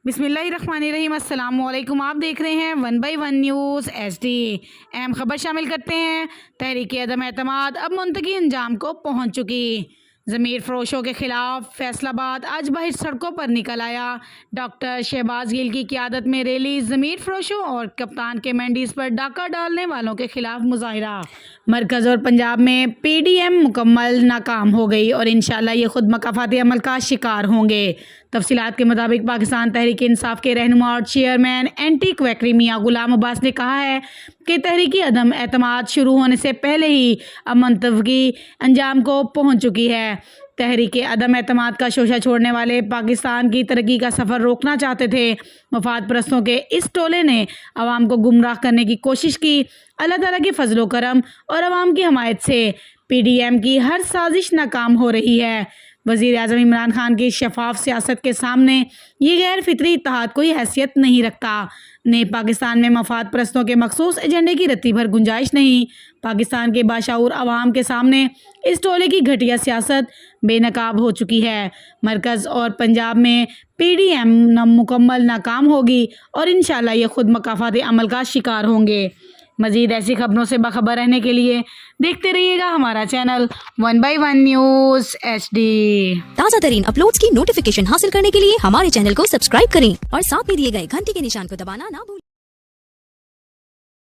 बिस्मिल्लाहिर्रहमानिर्रहीम। अस्सलाम वालेकुम। आप देख रहे हैं 1 बाई 1 न्यूज़ HD। अहम खबर शामिल करते हैं। तहरीक अदम एतमाद अब मुंतकी अंजाम को पहुंच चुकी। ज़मीर फरोशों के खिलाफ फैसलाबाद आज बाहर सड़कों पर निकल आया। डॉक्टर शहबाज गिल की क़ियादत में रैली, ज़मीर फरोशों और कप्तान के मंडीज़ पर डाका डालने वालों के खिलाफ मुजाहिरा। मरकज़ और पंजाब में PDM मुकम्मल नाकाम हो गई और इंशाअल्लाह ये खुद मकाफाती अमल का शिकार होंगे। तफसीलात के मुताबिक पाकिस्तान तहरीक इंसाफ के रहनुमा और चेयरमैन एंटी क्वैकरी मियाँ गुलाम अब्बास ने कहा है कि तहरीक अदम एतमाद शुरू होने से पहले ही अब मुंतकी अंजाम को पहुँच चुकी है। तहरीक अदम एतमाद का शोशा छोड़ने वाले पाकिस्तान की तरक्की का सफ़र रोकना चाहते थे। मफाद परस्तों के इस टोले ने अवाम को गुमराह करने की कोशिश की। अल्लाह ताला के फजलो करम और अवाम की हमायत से PDM की हर साजिश नाकाम हो रही है। वज़ीर आज़म इमरान खान की शफाफ सियासत के सामने ये गैर फितरी इत्तेहाद कोई हैसियत नहीं रखता। ने पाकिस्तान में मफाद परस्तों के मखसूस एजेंडे की रत्ती भर गुंजाइश नहीं। पाकिस्तान के बाशऊर अवाम के सामने इस टोले की घटिया सियासत बेनकाब हो चुकी है। मरकज़ और पंजाब में PDM मुकम्मल नाकाम होगी और इंशाअल्लाह ये खुद मकाफाती अमल का शिकार होंगे। मज़ीद ऐसी खबरों से बाखबर रहने के लिए देखते रहिएगा हमारा चैनल 1 बाई 1 न्यूज़ HD। ताज़ा तरीन अपलोड्स की नोटिफिकेशन हासिल करने के लिए हमारे चैनल को सब्सक्राइब करें और साथ में दिए गए घंटी के निशान को दबाना ना भूलें।